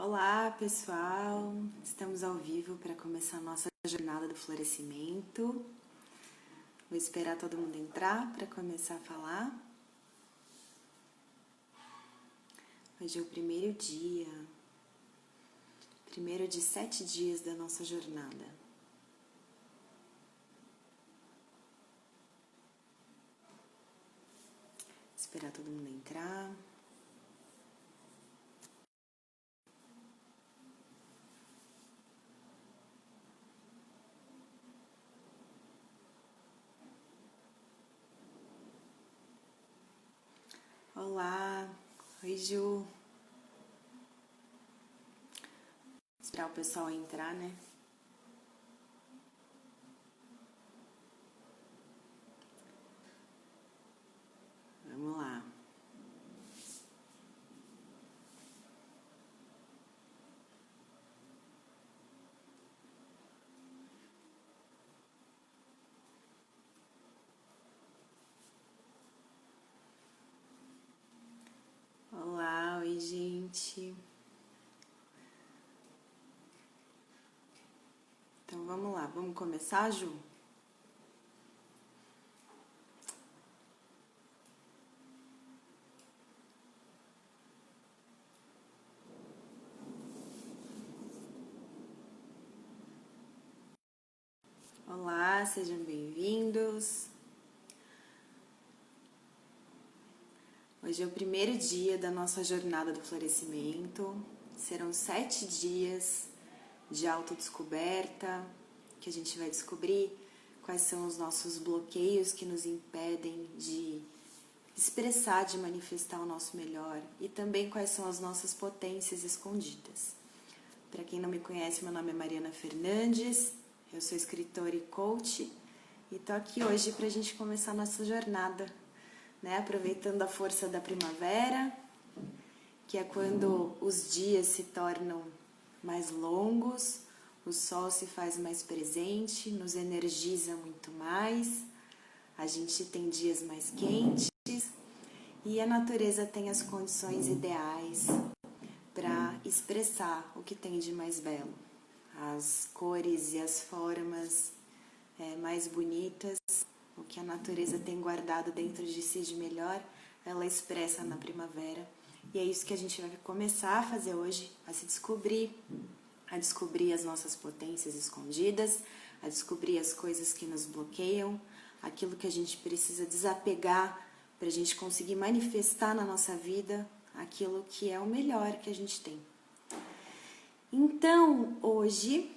Olá, pessoal! Estamos ao vivo para começar a nossa jornada do florescimento. Vou esperar todo mundo entrar para começar a falar. Hoje é o primeiro de 7 dias da nossa jornada. Esperar todo mundo entrar. Olá, oi Ju. Esperar o pessoal entrar, né? Vamos lá. Olá, oi gente. Então vamos lá, vamos começar, Ju? Olá, sejam bem-vindos. Hoje é o primeiro dia da nossa jornada do florescimento. Serão 7 dias de autodescoberta, que a gente vai descobrir quais são os nossos bloqueios que nos impedem de expressar, de manifestar o nosso melhor e também quais são as nossas potências escondidas. Para quem não me conhece, meu nome é Mariana Fernandes, eu sou escritora e coach e tô aqui hoje para a gente começar a nossa jornada, né? Aproveitando a força da primavera, que é quando os dias se tornam mais longos, o sol se faz mais presente, nos energiza muito mais, a gente tem dias mais quentes e a natureza tem as condições ideais para expressar o que tem de mais belo. As cores e as formas mais bonitas, o que a natureza tem guardado dentro de si de melhor, ela expressa na primavera. E é isso que a gente vai começar a fazer hoje, a se descobrir, a descobrir as nossas potências escondidas, a descobrir as coisas que nos bloqueiam, aquilo que a gente precisa desapegar para a gente conseguir manifestar na nossa vida aquilo que é o melhor que a gente tem. Então, hoje,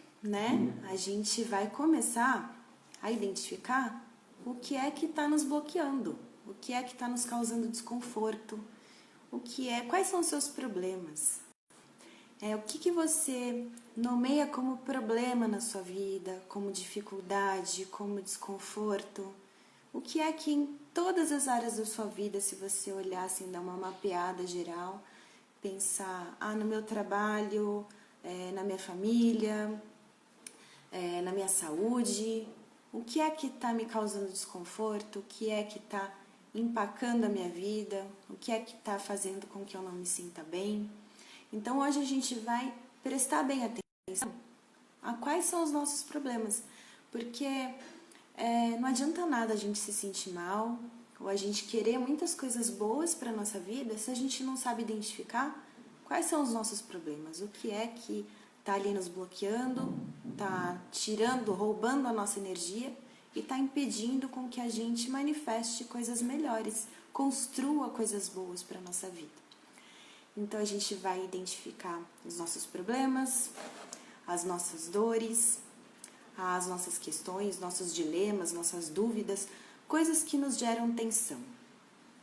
a gente vai começar a identificar o que é que está nos bloqueando, o que é que está nos causando desconforto, quais são os seus problemas, o que você nomeia como problema na sua vida, como dificuldade, como desconforto, o que é que em todas as áreas da sua vida, se você olhar assim, dar uma mapeada geral, pensar, no meu trabalho, na minha família, na minha saúde, o que é que está me causando desconforto, o que é que está empacando a minha vida, o que é que está fazendo com que eu não me sinta bem. Então hoje a gente vai prestar bem atenção a quais são os nossos problemas, porque não adianta nada a gente se sentir mal ou a gente querer muitas coisas boas para a nossa vida se a gente não sabe identificar quais são os nossos problemas, o que é que está ali nos bloqueando, está tirando, roubando a nossa energia e está impedindo com que a gente manifeste coisas melhores, construa coisas boas para a nossa vida. Então a gente vai identificar os nossos problemas, as nossas dores, as nossas questões, nossos dilemas, nossas dúvidas, coisas que nos geram tensão,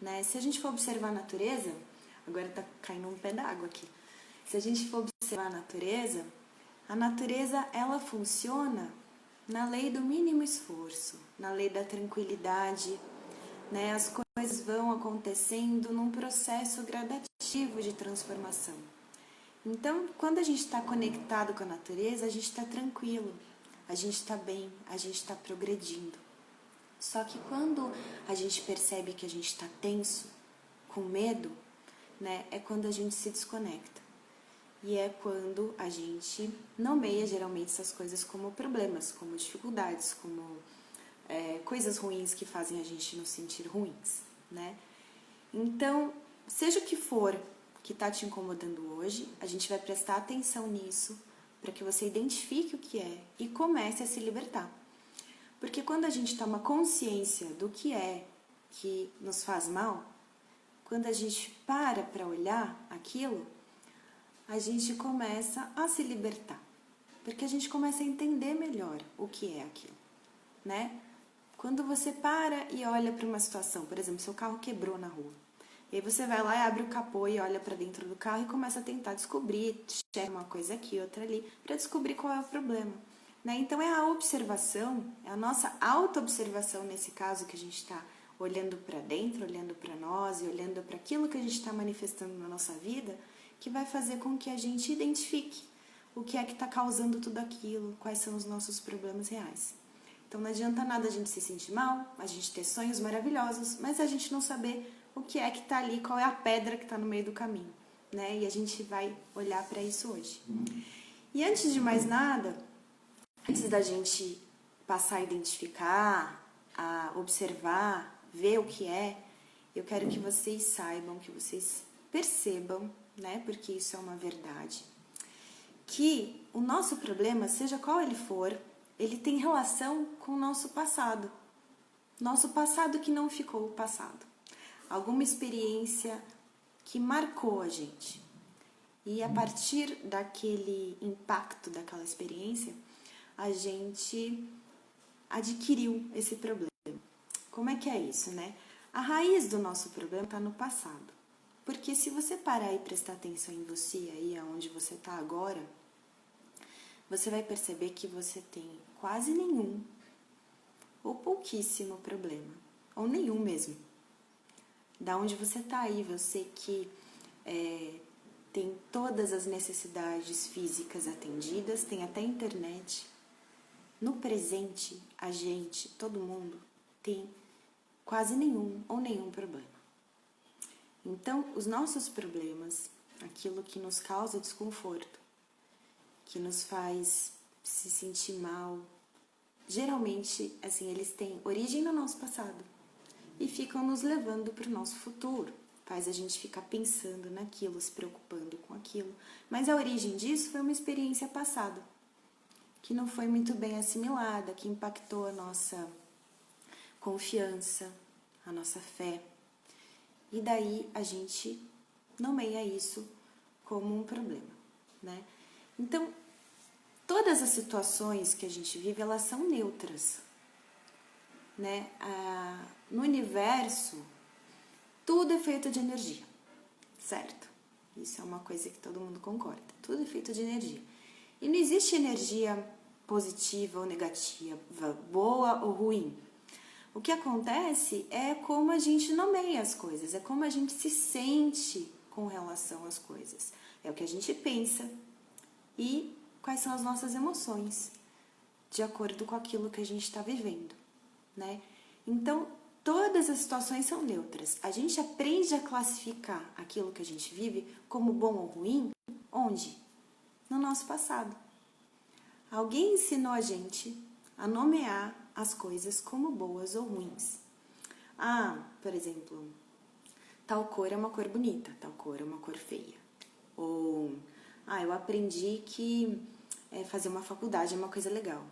né? Se a gente for observar a natureza, agora tá caindo um pé d'água aqui. Se a gente for observar a natureza ela funciona na lei do mínimo esforço, na lei da tranquilidade, né? As coisas vão acontecendo num processo gradativo de transformação. Então, quando a gente está conectado com a natureza, a gente está tranquilo, a gente está bem, a gente está progredindo. Só que quando a gente percebe que a gente está tenso, com medo, né, é quando a gente se desconecta. E é quando a gente nomeia geralmente essas coisas como problemas, como dificuldades, como coisas ruins que fazem a gente nos sentir ruins, né? Então, seja o que for que está te incomodando hoje, a gente vai prestar atenção nisso para que você identifique o que é e comece a se libertar. Porque quando a gente toma consciência do que é que nos faz mal, quando a gente para olhar aquilo, a gente começa a se libertar. Porque a gente começa a entender melhor o que é aquilo, né? Quando você para e olha para uma situação, por exemplo, seu carro quebrou na rua. E aí você vai lá e abre o capô e olha para dentro do carro e começa a tentar descobrir, checa uma coisa aqui, outra ali, para descobrir qual é o problema. Né? Então é a observação, é a nossa auto-observação nesse caso que a gente está olhando para dentro, olhando para nós e olhando para aquilo que a gente está manifestando na nossa vida, que vai fazer com que a gente identifique o que é que está causando tudo aquilo, quais são os nossos problemas reais. Então não adianta nada a gente se sentir mal, a gente ter sonhos maravilhosos, mas a gente não saber o que é que está ali, qual é a pedra que está no meio do caminho, né? E a gente vai olhar para isso hoje. E antes de mais nada, antes da gente passar a identificar, a observar, ver o que é, eu quero que vocês saibam, que vocês percebam, né? Porque isso é uma verdade, que o nosso problema, seja qual ele for, ele tem relação com o nosso passado. Nosso passado que não ficou passado. Alguma experiência que marcou a gente. E a partir daquele impacto, daquela experiência, a gente adquiriu esse problema. Como é que é isso, né? A raiz do nosso problema está no passado. Porque se você parar e prestar atenção em você, aí aonde você está agora, você vai perceber que você tem quase nenhum ou pouquíssimo problema, ou nenhum mesmo. Da onde você está aí, você que tem todas as necessidades físicas atendidas, tem até internet. No presente, a gente, todo mundo, tem quase nenhum ou nenhum problema. Então, os nossos problemas, aquilo que nos causa desconforto, que nos faz se sentir mal, geralmente, assim, eles têm origem no nosso passado e ficam nos levando para o nosso futuro. Faz a gente ficar pensando naquilo, se preocupando com aquilo. Mas a origem disso foi uma experiência passada, que não foi muito bem assimilada, que impactou a nossa confiança, a nossa fé. E daí a gente nomeia isso como um problema, né? Então, todas as situações que a gente vive, elas são neutras, né? No universo, tudo é feito de energia, certo? Isso é uma coisa que todo mundo concorda. Tudo é feito de energia. E não existe energia positiva ou negativa, boa ou ruim. O que acontece é como a gente nomeia as coisas, é como a gente se sente com relação às coisas. É o que a gente pensa e quais são as nossas emoções, de acordo com aquilo que a gente está vivendo, né? Então, todas as situações são neutras. A gente aprende a classificar aquilo que a gente vive como bom ou ruim, onde? No nosso passado. Alguém ensinou a gente a nomear as coisas como boas ou ruins. Por exemplo, tal cor é uma cor bonita, tal cor é uma cor feia. Ou, eu aprendi que fazer uma faculdade é uma coisa legal.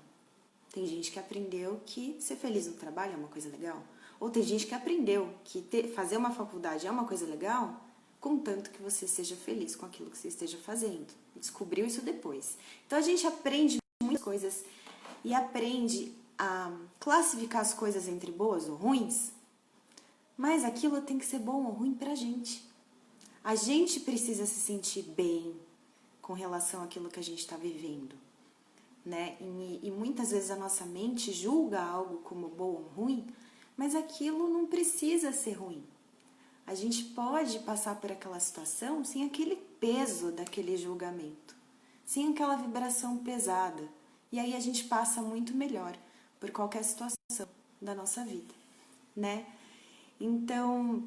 Tem gente que aprendeu que ser feliz no trabalho é uma coisa legal. Ou tem gente que aprendeu que fazer uma faculdade é uma coisa legal, contanto que você seja feliz com aquilo que você esteja fazendo. Descobriu isso depois. Então a gente aprende muitas coisas e aprende a classificar as coisas entre boas ou ruins, mas aquilo tem que ser bom ou ruim pra gente. A gente precisa se sentir bem com relação àquilo que a gente está vivendo, né? E muitas vezes a nossa mente julga algo como bom ou ruim, mas aquilo não precisa ser ruim. A gente pode passar por aquela situação sem aquele peso daquele julgamento, sem aquela vibração pesada. E aí a gente passa muito melhor por qualquer situação da nossa vida, né? Então,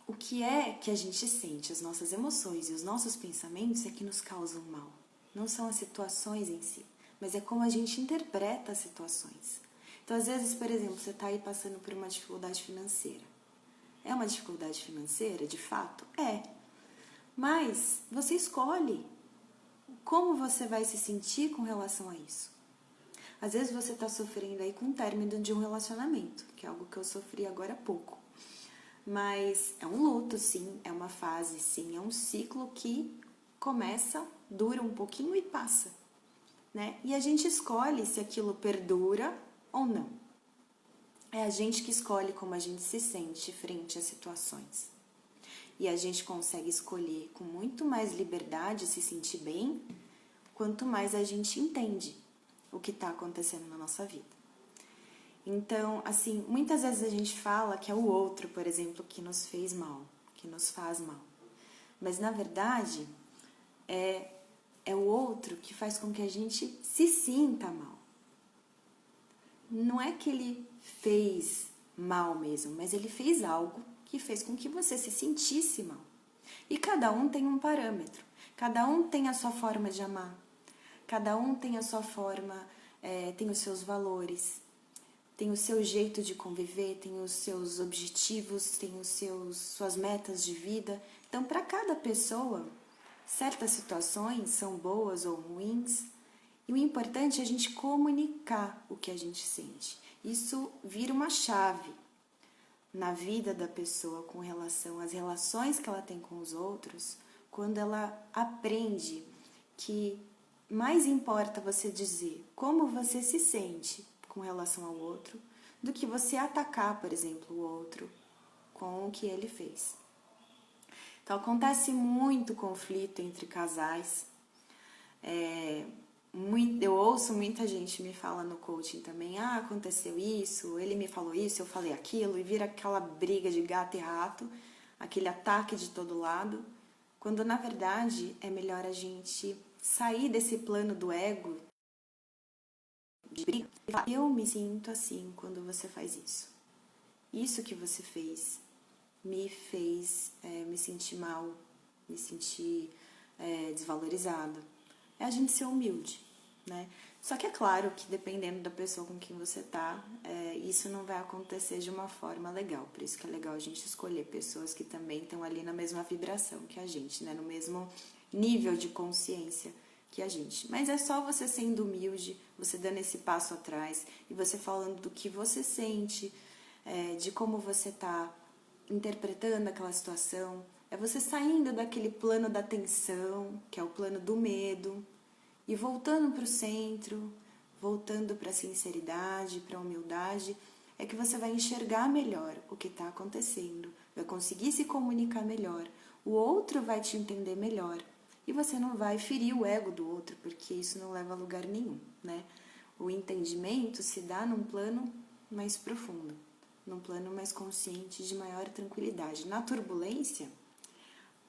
o que é que a gente sente, as nossas emoções e os nossos pensamentos é que nos causam mal. Não são as situações em si, mas é como a gente interpreta as situações. Então, às vezes, por exemplo, você está aí passando por uma dificuldade financeira. É uma dificuldade financeira, de fato? É. Mas você escolhe como você vai se sentir com relação a isso. Às vezes você está sofrendo aí com o término de um relacionamento, que é algo que eu sofri agora há pouco. Mas é um luto, sim, é uma fase, sim, é um ciclo que começa, dura um pouquinho e passa, né? E a gente escolhe se aquilo perdura ou não. É a gente que escolhe como a gente se sente frente às situações. E a gente consegue escolher com muito mais liberdade se sentir bem, quanto mais a gente entende o que está acontecendo na nossa vida. Então, assim, muitas vezes a gente fala que é o outro, por exemplo, que nos fez mal, que nos faz mal. Mas, na verdade, é o outro que faz com que a gente se sinta mal. Não é que ele fez mal mesmo, mas ele fez algo que fez com que você se sentisse mal. E cada um tem um parâmetro, cada um tem a sua forma de amar, cada um tem a sua forma, tem os seus valores, tem o seu jeito de conviver, tem os seus objetivos, tem suas metas de vida. Então, para cada pessoa, certas situações são boas ou ruins, e o importante é a gente comunicar o que a gente sente. Isso vira uma chave na vida da pessoa com relação às relações que ela tem com os outros, quando ela aprende que mais importa você dizer como você se sente com relação ao outro, do que você atacar, por exemplo, o outro com o que ele fez. Então, acontece muito conflito entre casais. Eu ouço muita gente me fala no coaching também, aconteceu isso, ele me falou isso, eu falei aquilo, e vira aquela briga de gato e rato, aquele ataque de todo lado, quando na verdade é melhor a gente sair desse plano do ego, de briga, e falar, eu me sinto assim quando você faz isso. Isso que você fez me fez me sentir mal, me sentir desvalorizada. É a gente ser humilde, né? Só que é claro que dependendo da pessoa com quem você tá, isso não vai acontecer de uma forma legal. Por isso que é legal a gente escolher pessoas que também estão ali na mesma vibração que a gente, né? No mesmo nível de consciência que a gente. Mas é só você sendo humilde, você dando esse passo atrás e você falando do que você sente, de como você tá interpretando aquela situação. É você saindo daquele plano da tensão, que é o plano do medo, e voltando para o centro, voltando para a sinceridade, para a humildade, é que você vai enxergar melhor o que está acontecendo, vai conseguir se comunicar melhor, o outro vai te entender melhor e você não vai ferir o ego do outro, porque isso não leva a lugar nenhum, né? O entendimento se dá num plano mais profundo, num plano mais consciente, de maior tranquilidade. Na turbulência,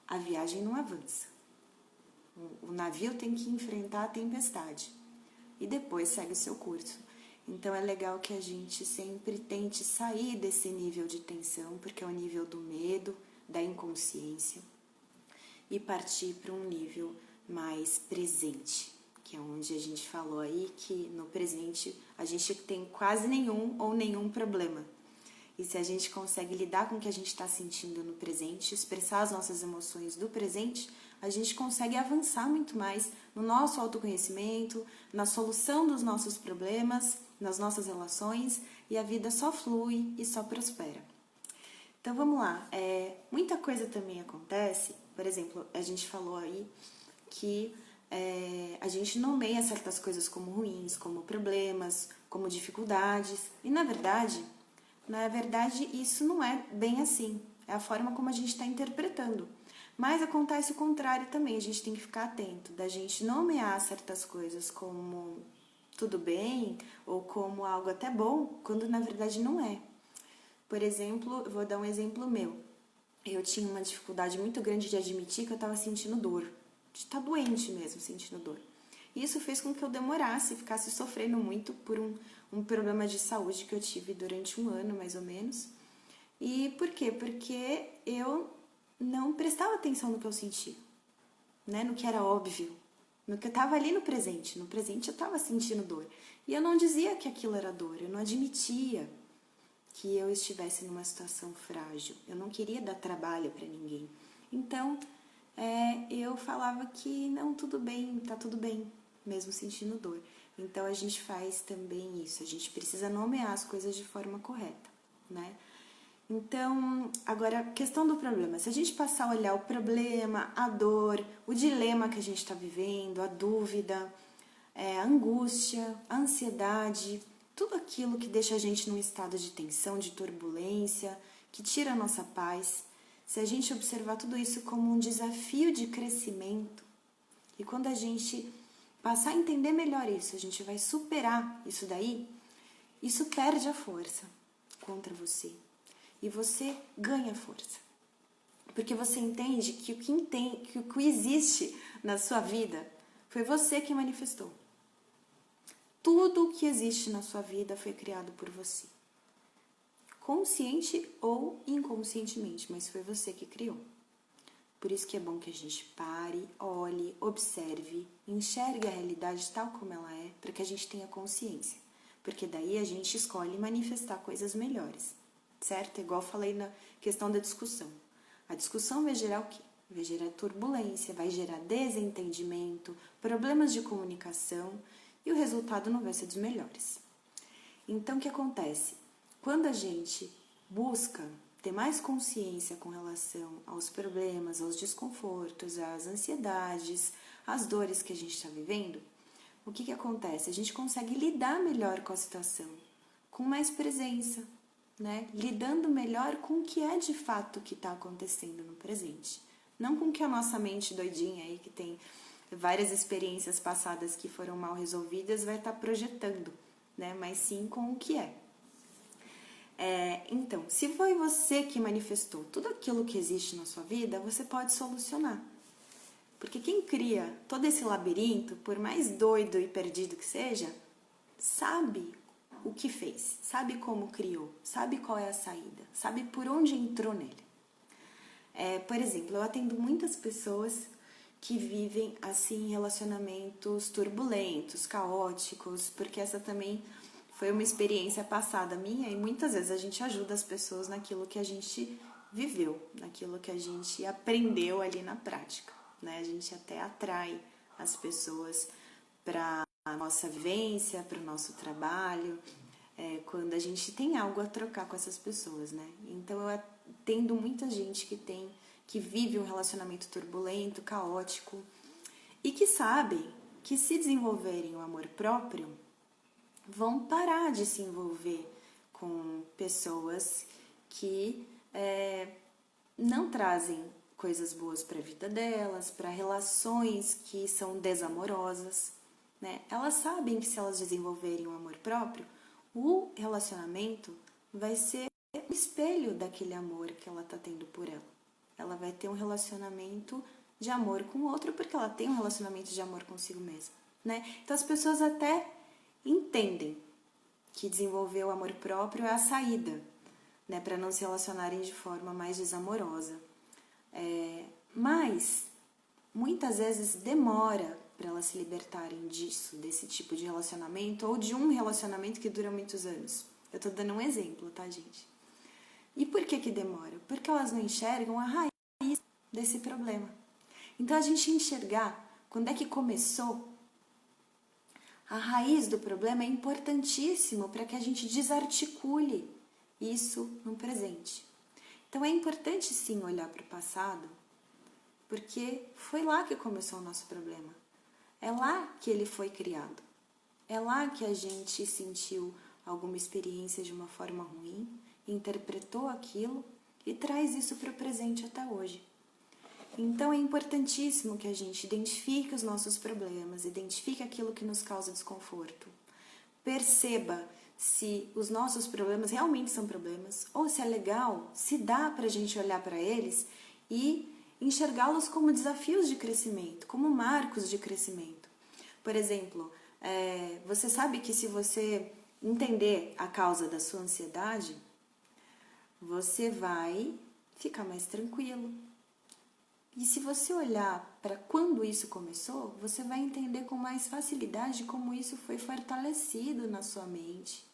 a viagem não avança. O navio tem que enfrentar a tempestade e depois segue o seu curso. Então é legal que a gente sempre tente sair desse nível de tensão, porque é o nível do medo, da inconsciência, e partir para um nível mais presente, que é onde a gente falou aí que no presente a gente tem quase nenhum ou nenhum problema. E se a gente consegue lidar com o que a gente está sentindo no presente, expressar as nossas emoções do presente, a gente consegue avançar muito mais no nosso autoconhecimento, na solução dos nossos problemas, nas nossas relações, e a vida só flui e só prospera. Então vamos lá, muita coisa também acontece, por exemplo, a gente falou aí que a gente nomeia certas coisas como ruins, como problemas, como dificuldades, e na verdade isso não é bem assim, é a forma como a gente está interpretando. Mas acontece o contrário também, a gente tem que ficar atento da gente nomear certas coisas como tudo bem ou como algo até bom, quando na verdade não é. Por exemplo, eu vou dar um exemplo meu. Eu tinha uma dificuldade muito grande de admitir que eu estava sentindo dor, de estar doente mesmo, sentindo dor. Isso fez com que eu demorasse, ficasse sofrendo muito por um problema de saúde que eu tive durante um ano, mais ou menos. E por quê? Porque eu não prestava atenção no que eu sentia, né? No que era óbvio, no que estava ali no presente. No presente eu estava sentindo dor. E eu não dizia que aquilo era dor, eu não admitia que eu estivesse numa situação frágil. Eu não queria dar trabalho para ninguém. Então, eu falava que não, tudo bem, tá tudo bem, mesmo sentindo dor. Então, a gente faz também isso, a gente precisa nomear as coisas de forma correta, né? Então, agora, a questão do problema. Se a gente passar a olhar o problema, a dor, o dilema que a gente está vivendo, a dúvida, a angústia, a ansiedade, tudo aquilo que deixa a gente num estado de tensão, de turbulência, que tira a nossa paz, se a gente observar tudo isso como um desafio de crescimento, e quando a gente passar a entender melhor isso, a gente vai superar isso daí, isso perde a força contra você. E você ganha força. Porque você entende que o que existe na sua vida foi você que manifestou. Tudo o que existe na sua vida foi criado por você. Consciente ou inconscientemente, mas foi você que criou. Por isso que é bom que a gente pare, olhe, observe, enxergue a realidade tal como ela é, para que a gente tenha consciência. Porque daí a gente escolhe manifestar coisas melhores. Certo? Igual eu falei na questão da discussão. A discussão vai gerar o quê? Vai gerar turbulência, vai gerar desentendimento, problemas de comunicação e o resultado não vai ser dos melhores. Então, o que acontece? Quando a gente busca ter mais consciência com relação aos problemas, aos desconfortos, às ansiedades, às dores que a gente está vivendo, o que acontece? A gente consegue lidar melhor com a situação, com mais presença, né? Lidando melhor com o que é de fato que está acontecendo no presente. Não com o que a nossa mente doidinha aí, que tem várias experiências passadas que foram mal resolvidas, vai estar projetando, né? Mas sim com o que é. Então, se foi você que manifestou tudo aquilo que existe na sua vida, você pode solucionar. Porque quem cria todo esse labirinto, por mais doido e perdido que seja, sabe o que fez, sabe como criou, sabe qual é a saída, sabe por onde entrou nele. Por exemplo, eu atendo muitas pessoas que vivem assim relacionamentos turbulentos, caóticos, porque essa também foi uma experiência passada minha e muitas vezes a gente ajuda as pessoas naquilo que a gente viveu, naquilo que a gente aprendeu ali na prática, né? A gente até atrai as pessoas para a nossa vivência, para o nosso trabalho, quando a gente tem algo a trocar com essas pessoas, né? Então eu atendo muita gente que vive um relacionamento turbulento, caótico e que sabem que se desenvolverem o amor próprio, vão parar de se envolver com pessoas que não trazem coisas boas para a vida delas, para relações que são desamorosas, né? Elas sabem que se elas desenvolverem o amor próprio, o relacionamento vai ser um espelho daquele amor que ela está tendo por ela. Ela vai ter um relacionamento de amor com o outro porque ela tem um relacionamento de amor consigo mesma, né? Então as pessoas até entendem que desenvolver o amor próprio é a saída, né, para não se relacionarem de forma mais desamorosa. Mas muitas vezes demora para elas se libertarem disso, desse tipo de relacionamento ou de um relacionamento que dura muitos anos. Eu tô dando um exemplo, tá, gente? E por que demora? Porque elas não enxergam a raiz desse problema. Então, a gente enxergar quando é que começou, a raiz do problema é importantíssimo para que a gente desarticule isso no presente. Então, é importante sim olhar para o passado, porque foi lá que começou o nosso problema. É lá que ele foi criado. É lá que a gente sentiu alguma experiência de uma forma ruim, interpretou aquilo e traz isso para o presente até hoje. Então é importantíssimo que a gente identifique os nossos problemas, identifique aquilo que nos causa desconforto. Perceba se os nossos problemas realmente são problemas ou se é legal, se dá para a gente olhar para eles e enxergá-los como desafios de crescimento, como marcos de crescimento. Por exemplo, você sabe que se você entender a causa da sua ansiedade, você vai ficar mais tranquilo. E se você olhar para quando isso começou, você vai entender com mais facilidade como isso foi fortalecido na sua mente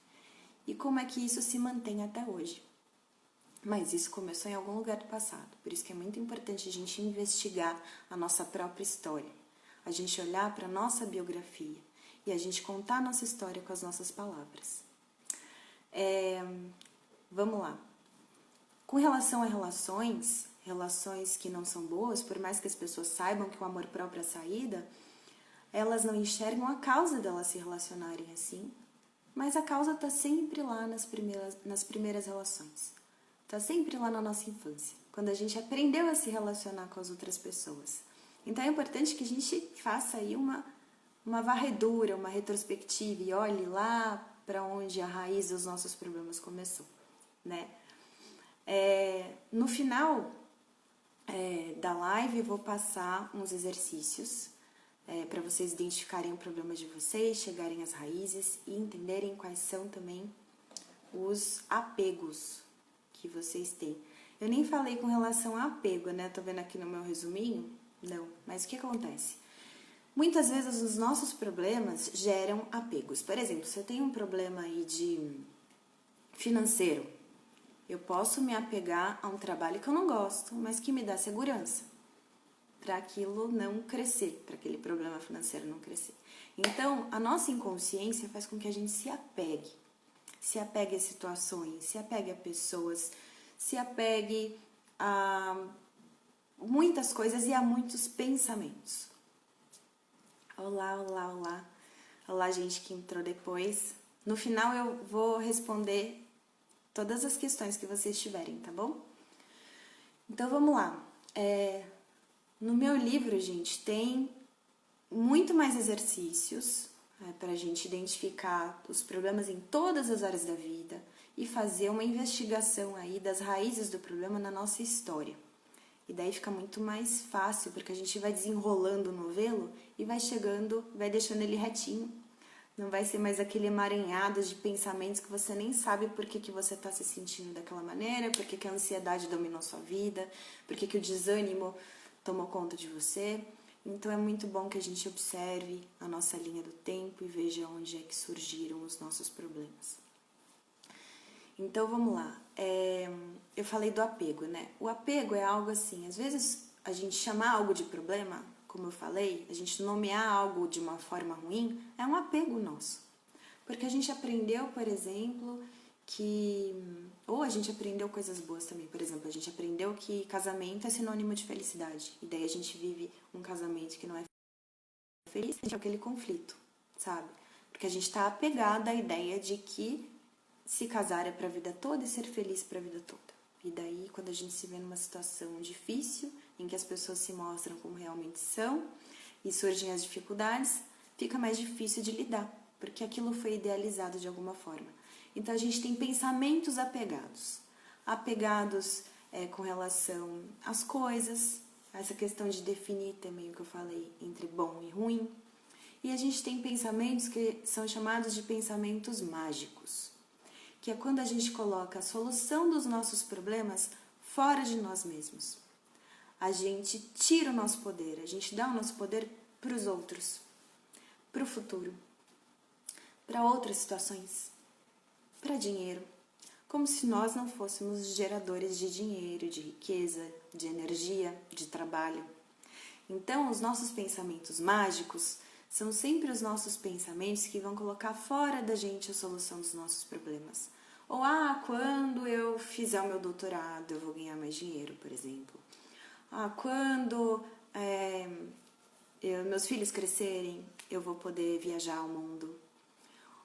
e como é que isso se mantém até hoje. Mas isso começou em algum lugar do passado, por isso que é muito importante a gente investigar a nossa própria história, a gente olhar para a nossa biografia e a gente contar a nossa história com as nossas palavras. Vamos lá. Com relação a relações que não são boas, por mais que as pessoas saibam que o amor próprio é a saída, elas não enxergam a causa delas se relacionarem assim, mas a causa está sempre lá nas primeiras relações. Está sempre lá na nossa infância, quando a gente aprendeu a se relacionar com as outras pessoas. Então é importante que a gente faça aí uma varredura, uma retrospectiva e olhe lá para onde a raiz dos nossos problemas começou, né? No final da live eu vou passar uns exercícios para vocês identificarem o problema de vocês, chegarem às raízes e entenderem quais são também os apegos que vocês têm. Eu nem falei com relação a apego, né? Tô vendo aqui no meu resuminho? Não. Mas o que acontece? Muitas vezes os nossos problemas geram apegos. Por exemplo, se eu tenho um problema aí de financeiro, eu posso me apegar a um trabalho que eu não gosto, mas que me dá segurança, para aquilo não crescer, para aquele problema financeiro não crescer. Então, a nossa inconsciência faz com que a gente se apegue a situações, se apegue a pessoas, se apegue a muitas coisas e a muitos pensamentos. Olá, olá, olá. Olá, gente que entrou depois. No final eu vou responder todas as questões que vocês tiverem, tá bom? Então vamos lá. No meu livro, gente, tem muito mais exercícios para a gente identificar os problemas em todas as áreas da vida e fazer uma investigação aí das raízes do problema na nossa história. E daí fica muito mais fácil, porque a gente vai desenrolando o novelo e vai chegando, vai deixando ele retinho. Não vai ser mais aquele emaranhado de pensamentos que você nem sabe por que você está se sentindo daquela maneira, por que a ansiedade dominou sua vida, por que o desânimo tomou conta de você. Então é muito bom que a gente observe a nossa linha do tempo e veja onde é que surgiram os nossos problemas. Então vamos lá. Eu falei do apego, né? O apego é algo assim, às vezes a gente chamar algo de problema, como eu falei, a gente nomear algo de uma forma ruim, é um apego nosso. Porque a gente aprendeu, por exemplo, ou a gente aprendeu coisas boas também. Por exemplo, a gente aprendeu que casamento é sinônimo de felicidade. E daí a gente vive um casamento que não é feliz, a gente tem aquele conflito, sabe? Porque a gente está apegado à ideia de que se casar é para a vida toda e ser feliz para a vida toda. E daí, quando a gente se vê numa situação difícil, em que as pessoas se mostram como realmente são e surgem as dificuldades, fica mais difícil de lidar, porque aquilo foi idealizado de alguma forma. Então, a gente tem pensamentos apegados. Apegados com relação às coisas, essa questão de definir também o que eu falei entre bom e ruim. E a gente tem pensamentos que são chamados de pensamentos mágicos, que é quando a gente coloca a solução dos nossos problemas fora de nós mesmos. A gente tira o nosso poder, a gente dá o nosso poder para os outros, para o futuro, para outras situações, para dinheiro, como se nós não fôssemos geradores de dinheiro, de riqueza, de energia, de trabalho. Então, os nossos pensamentos mágicos são sempre os nossos pensamentos que vão colocar fora da gente a solução dos nossos problemas. Ou, quando eu fizer o meu doutorado, eu vou ganhar mais dinheiro, por exemplo. Quando meus filhos crescerem, eu vou poder viajar ao mundo.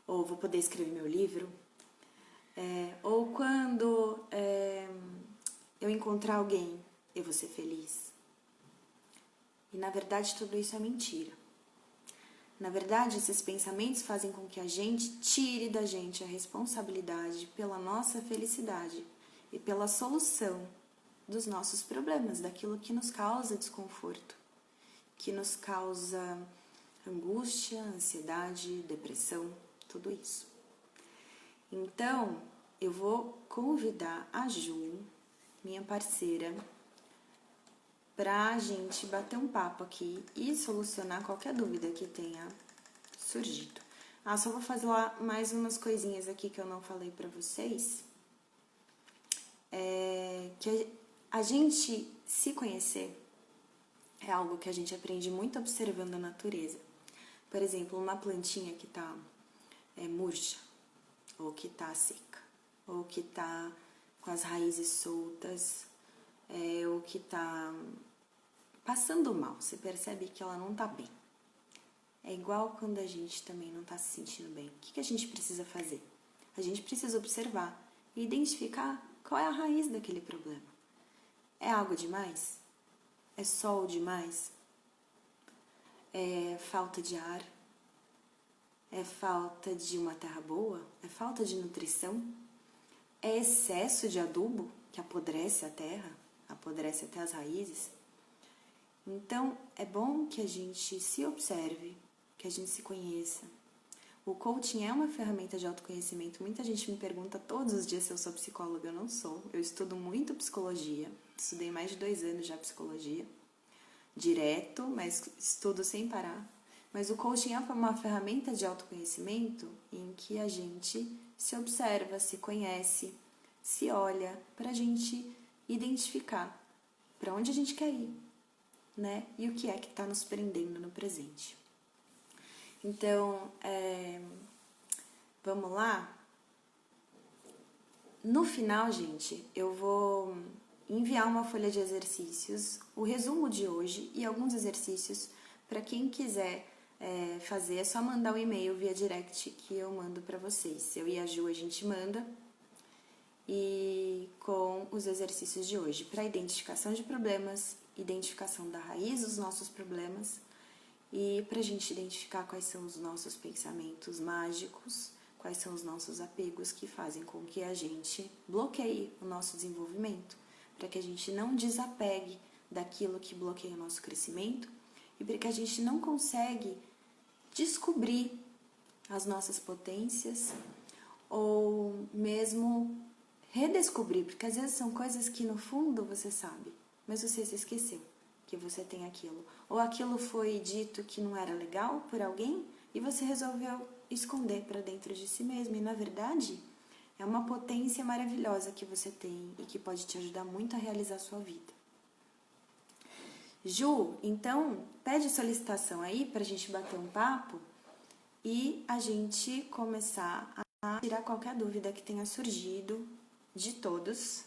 Ou vou poder escrever meu livro. Ou quando eu encontrar alguém, eu vou ser feliz. E, na verdade, tudo isso é mentira. Na verdade, esses pensamentos fazem com que a gente tire da gente a responsabilidade pela nossa felicidade e pela solução dos nossos problemas, daquilo que nos causa desconforto, que nos causa angústia, ansiedade, depressão, tudo isso. Então, eu vou convidar a Ju, minha parceira, pra gente bater um papo aqui e solucionar qualquer dúvida que tenha surgido. Só vou fazer lá mais umas coisinhas aqui que eu não falei pra vocês. Que a gente se conhecer é algo que a gente aprende muito observando a natureza. Por exemplo, uma plantinha que tá murcha, ou que tá seca, ou que tá com as raízes soltas, ou que tá passando mal. Você percebe que ela não tá bem. É igual quando a gente também não tá se sentindo bem. O que a gente precisa fazer? A gente precisa observar e identificar qual é a raiz daquele problema. É água demais? É sol demais? É falta de ar? É falta de uma terra boa? É falta de nutrição? É excesso de adubo que apodrece a terra? Apodrece até as raízes? Então, é bom que a gente se observe, que a gente se conheça. O coaching é uma ferramenta de autoconhecimento. Muita gente me pergunta todos os dias se eu sou psicóloga. Eu não sou. Eu estudo muito psicologia. Estudei mais de 2 anos já psicologia. Direto, mas estudo sem parar. Mas o coaching é uma ferramenta de autoconhecimento em que a gente se observa, se conhece, se olha, para a gente identificar para onde a gente quer ir, né? E o que é que está nos prendendo no presente. Então, vamos lá? No final, gente, eu vou enviar uma folha de exercícios, o resumo de hoje e alguns exercícios para quem quiser fazer. É só mandar um e-mail via direct que eu mando para vocês. Eu e a Ju, a gente manda. E com os exercícios de hoje para identificação de problemas, identificação da raiz dos nossos problemas e para a gente identificar quais são os nossos pensamentos mágicos, quais são os nossos apegos que fazem com que a gente bloqueie o nosso desenvolvimento, para que a gente não desapegue daquilo que bloqueia o nosso crescimento e para que a gente não consegue descobrir as nossas potências ou mesmo redescobrir, porque às vezes são coisas que no fundo você sabe, mas você se esqueceu que você tem aquilo. Ou aquilo foi dito que não era legal por alguém e você resolveu esconder para dentro de si mesmo. E na verdade é uma potência maravilhosa que você tem e que pode te ajudar muito a realizar a sua vida. Ju, então pede solicitação aí pra gente bater um papo e a gente começar a tirar qualquer dúvida que tenha surgido de todos.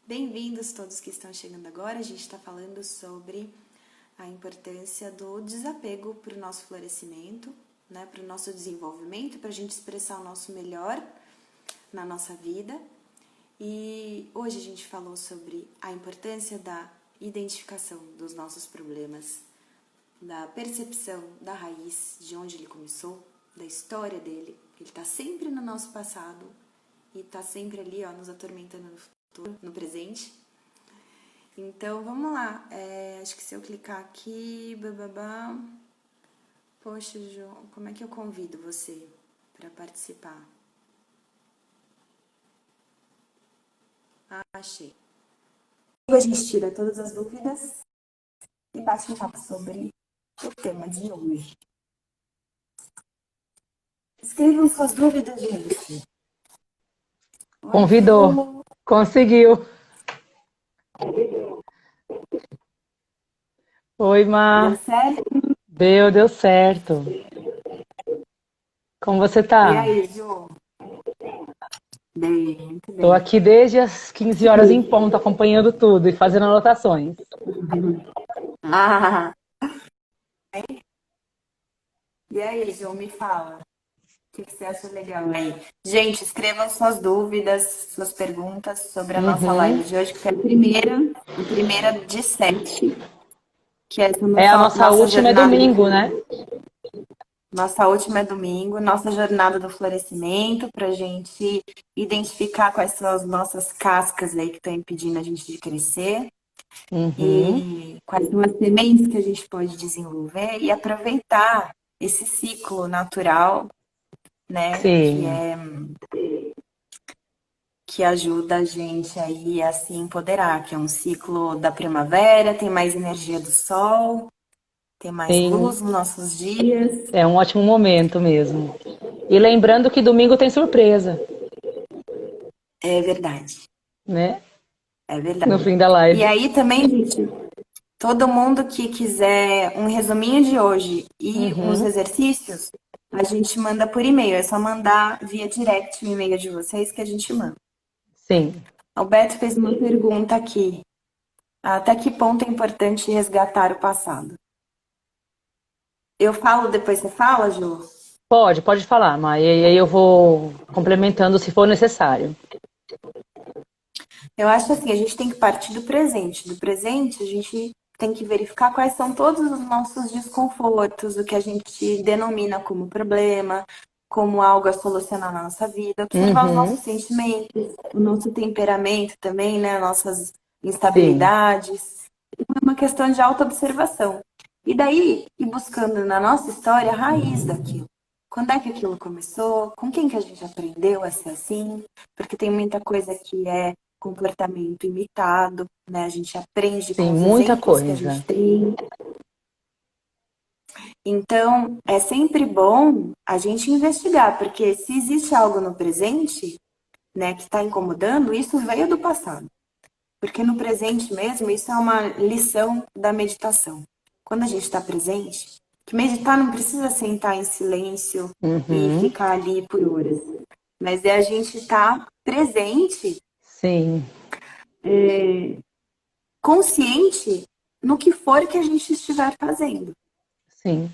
Bem-vindos todos que estão chegando agora. A gente está falando sobre a importância do desapego para o nosso florescimento, né, para o nosso desenvolvimento, para a gente expressar o nosso melhor na nossa vida. E hoje a gente falou sobre a importância da identificação dos nossos problemas, da percepção da raiz, de onde ele começou, da história dele. Ele está sempre no nosso passado e está sempre ali, ó, nos atormentando no futuro, no presente. Então, vamos lá. Acho que se eu clicar aqui, bababá. Poxa, João, como é que eu convido você para participar? Achei. A gente tira todas as dúvidas e bate um papo sobre o tema de hoje. Escrevam suas dúvidas, gente. Convidou. Conseguiu. Oi, Deu Má. certo? Deu certo. Como você E tá? aí, Ju? Bem, muito Tô bem. aqui desde as 15 horas em ponto, acompanhando tudo e fazendo anotações. Ah, e aí, Ju, me fala. O que você acha legal aí? Gente, escrevam suas dúvidas, suas perguntas sobre a nossa live Uhum. de hoje, que é a primeira de 7, que é essa É, a nossa nossa última é jornada domingo, né? Nossa última é domingo, nossa jornada do florescimento, para a gente identificar quais são as nossas cascas aí que estão impedindo a gente de crescer Uhum. e quais são as sementes que a gente pode desenvolver e aproveitar esse ciclo natural, né, que Sim. é que ajuda a gente aí a se empoderar, que é um ciclo da primavera, tem mais energia do sol, tem mais Sim, luz nos nossos dias. é um ótimo momento mesmo. E lembrando que domingo tem surpresa, É verdade, né? é No verdade. fim da E live. aí também, gente, todo mundo que quiser um resuminho de hoje e uns Uhum, exercícios, a gente manda por e-mail. É só mandar via direct o e-mail de vocês que a gente manda. sim. O Beto fez uma pergunta aqui. Até que ponto é importante resgatar o passado? Eu falo, depois você fala, Ju? Pode falar, mas e aí eu vou complementando se for necessário. Eu acho assim, a gente tem que partir do presente. Do presente, a gente tem que verificar quais são todos os nossos desconfortos, o que a gente denomina como problema, como algo a solucionar na nossa vida, observar os Uhum, nossos sentimentos, o nosso temperamento também, né? Nossas sim, instabilidades. É uma questão de autoobservação. E daí, ir buscando na nossa história a raiz daquilo. Quando é que aquilo começou? Com quem que a gente aprendeu a ser assim? Porque tem muita coisa que é comportamento imitado, né? A gente aprende com sim, os muita exemplos que a coisa. gente tem. Então, é sempre bom a gente investigar, porque se existe algo no presente, né, que está incomodando, isso veio do passado. Porque no presente mesmo, isso é uma lição da meditação. Quando a gente está presente, que meditar não precisa sentar em silêncio e Uhum, ficar ali por horas, mas é a gente estar presente, sim, consciente no que for que a gente estiver fazendo. sim,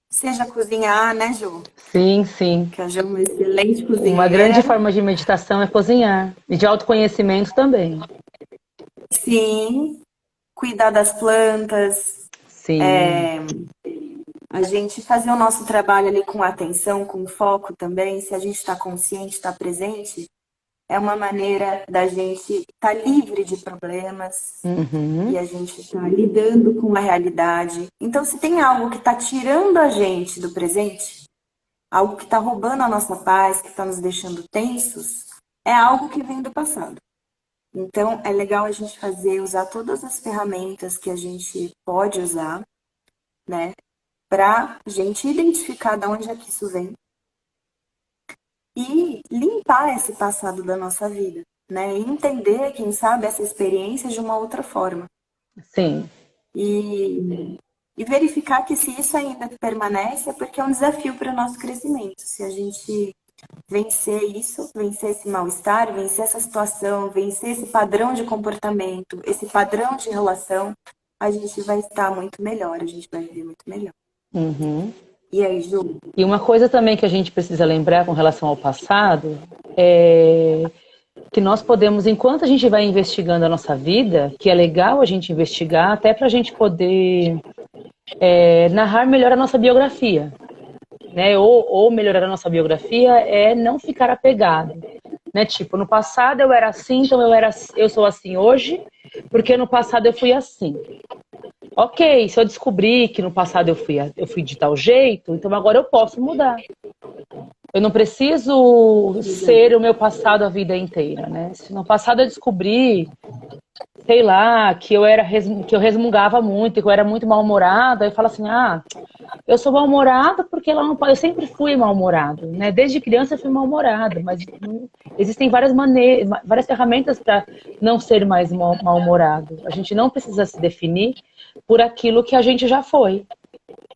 Seja cozinhar, né, Ju? sim, sim. Que a Ju é uma excelente Uma grande cozinheira. forma de meditação é cozinhar. E de autoconhecimento também. Sim, cuidar das plantas, Sim, a gente fazer o nosso trabalho ali com atenção, com foco também, se a gente está consciente, está presente, é uma maneira da gente estar livre de problemas uhum, e a gente está lidando com a realidade. Então, se tem algo que está tirando a gente do presente, algo que está roubando a nossa paz, que está nos deixando tensos, é algo que vem do passado. Então, é legal a gente usar todas as ferramentas que a gente pode usar, né, para a gente identificar de onde é que isso vem e limpar esse passado da nossa vida, né? E entender, quem sabe, essa experiência de uma outra forma. sim, E verificar que se isso ainda permanece é porque é um desafio para o nosso crescimento. Se a gente vencer isso, vencer esse mal-estar, vencer essa situação, vencer esse padrão de comportamento, esse padrão de relação, a gente vai estar muito melhor, a gente vai viver muito melhor. uhum. E aí, Ju? E uma coisa também que a gente precisa lembrar com relação ao passado é que nós podemos, enquanto a gente vai investigando a nossa vida, que é legal a gente investigar, até para a gente poder narrar melhor a nossa biografia, né? Ou melhorar a nossa biografia é não ficar apegado, né? Tipo, no passado eu era assim, então eu sou assim hoje, porque no passado eu fui assim. Ok, se eu descobrir que no passado eu fui de tal jeito, então agora eu posso mudar. Eu não preciso ser o meu passado a vida inteira, né? Se no passado eu descobrir, sei lá, que eu resmungava muito, que eu era muito mal-humorada, eu falo assim, eu sou mal-humorada porque eu sempre fui mal-humorado, né? Desde criança eu fui mal-humorado, mas existem várias maneiras, várias ferramentas para não ser mais mal-humorado. A gente não precisa se definir por aquilo que a gente já foi,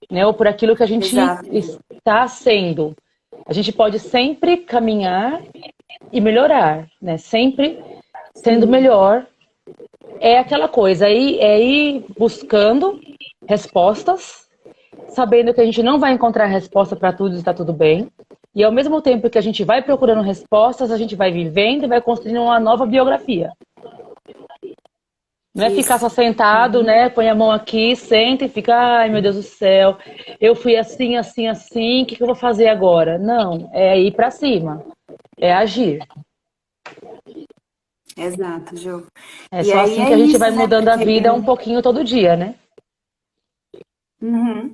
né? Ou por aquilo que a gente Exato. está sendo. A gente pode sempre caminhar e melhorar, né? Sempre sendo Sim. melhor. É aquela coisa, é ir buscando respostas, sabendo que a gente não vai encontrar resposta para tudo e está tudo bem. E ao mesmo tempo que a gente vai procurando respostas, a gente vai vivendo e vai construindo uma nova biografia. Não é ficar só Isso. sentado, né? Põe a mão aqui, senta e fica, ai meu Deus do céu, eu fui assim, assim, assim, o que eu vou fazer agora? Não, é ir para cima, é agir. Exato, Ju. É E só aí assim é que a gente vai isso, né? mudando a Porque vida um pouquinho todo dia, né? uhum.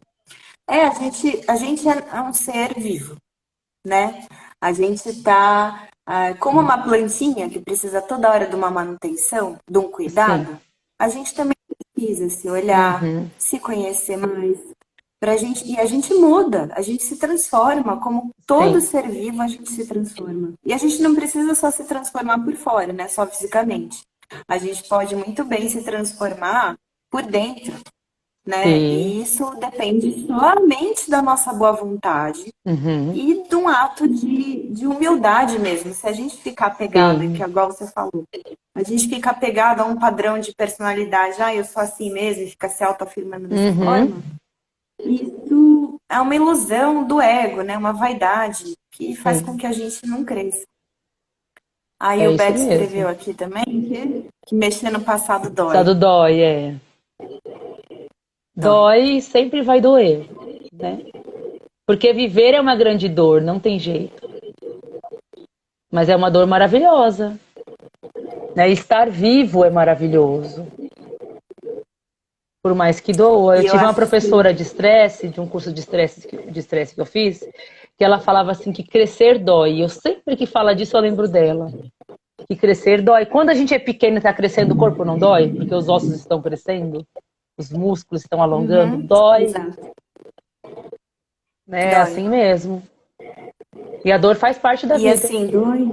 A gente é um ser vivo, né? A gente está como uma plantinha que precisa toda hora de uma manutenção, de um Sim. cuidado. A gente também precisa se olhar, Uhum. se conhecer mais, pra gente, e a gente muda, a gente se transforma, como todo Sim. ser vivo, a gente se transforma. E a gente não precisa só se transformar por fora, né? Só fisicamente. A gente pode muito bem se transformar por dentro, né? Sim. E isso depende somente da nossa boa vontade Uhum. e de um ato de humildade mesmo. Se a gente ficar pegado, e que Sim. é igual você falou, a gente fica pegado a um padrão de personalidade, eu sou assim mesmo, e fica se autoafirmando dessa Uhum. forma, isso é uma ilusão do ego, né? Uma vaidade que faz com Sim. que a gente não cresça. Aí É o isso Beto mesmo. escreveu aqui também que mexer no passado Passado dói. dói, é. Dói. Dói e sempre vai doer, né? Porque viver é uma grande dor, não tem jeito. Mas é uma dor maravilhosa, né? Estar vivo é maravilhoso. Por mais que doa. Eu E eu tive uma acho professora assim, de estresse, de um curso de estresse que eu fiz, que ela falava assim que crescer dói. E eu sempre que fala disso eu lembro dela. Que crescer dói. Quando a gente é pequeno e está crescendo, o corpo não dói, porque os ossos estão crescendo, os músculos estão alongando, uhum, dói, exato, né? É dói. assim mesmo. E a dor faz parte da E vida. assim, dói.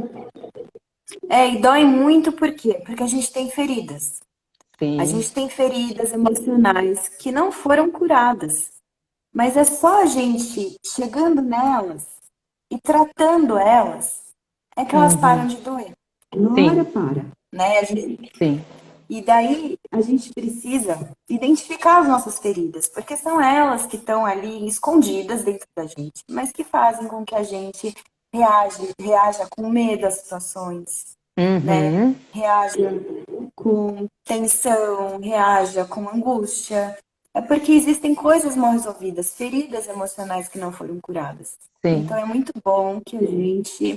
E dói muito por quê? Porque a gente tem feridas. A Sim. gente tem feridas emocionais que não foram curadas. Mas é só a gente chegando nelas e tratando elas, é que elas param Uhum. de doer. Uma hora Sim, para, né? sim, E daí a gente precisa identificar as nossas feridas, porque são elas que estão ali escondidas dentro da gente, mas que fazem com que a gente reaja com medo às situações, né? uhum, Reaja com tensão, reaja com angústia. É porque existem coisas mal resolvidas, feridas emocionais que não foram curadas. Então sim, é muito bom que a gente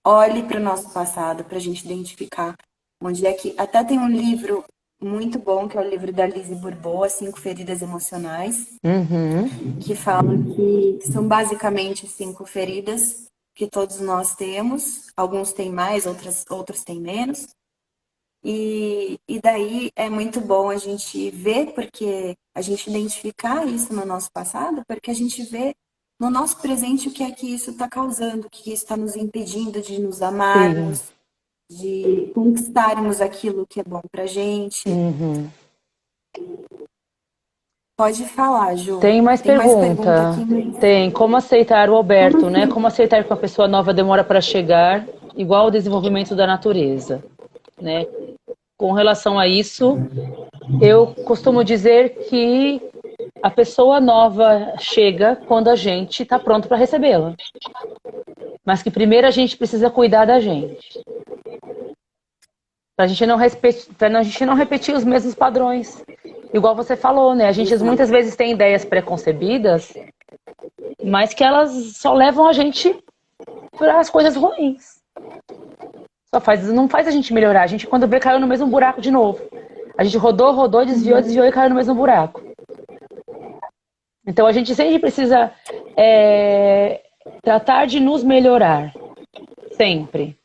olhe para o nosso passado, para a gente identificar onde é que. Até tem um livro muito bom, que é o livro da Lise Bourbeau, As Cinco Feridas Emocionais, uhum, que fala que são basicamente cinco feridas que todos nós temos. Alguns têm mais, outros têm menos. E daí é muito bom a gente ver, porque a gente identificar isso no nosso passado, porque a gente vê no nosso presente o que é que isso está causando, o que isso está nos impedindo de nos sim, amarmos, de conquistarmos aquilo que é bom pra gente. uhum. Pode falar, Ju. Tem mais Tem mais pergunta aqui, pergunta. mas Tem como aceitar o como Alberto, né? assim? Como aceitar que uma pessoa nova demora para chegar, igual ao desenvolvimento da natureza, né? Com relação a isso, eu costumo dizer que a pessoa nova chega quando a gente está pronto para recebê-la, mas que primeiro a gente precisa cuidar da gente, para a gente não repetir os mesmos padrões. Igual você falou, né? A gente muitas Exato. vezes tem ideias preconcebidas, mas que elas só levam a gente para as coisas ruins. Não faz a gente melhorar. A gente, quando vê, caiu no mesmo buraco de novo. A gente rodou, rodou, desviou, desviou e caiu no mesmo buraco. Então a gente sempre precisa é, tratar de nos melhorar. Sempre.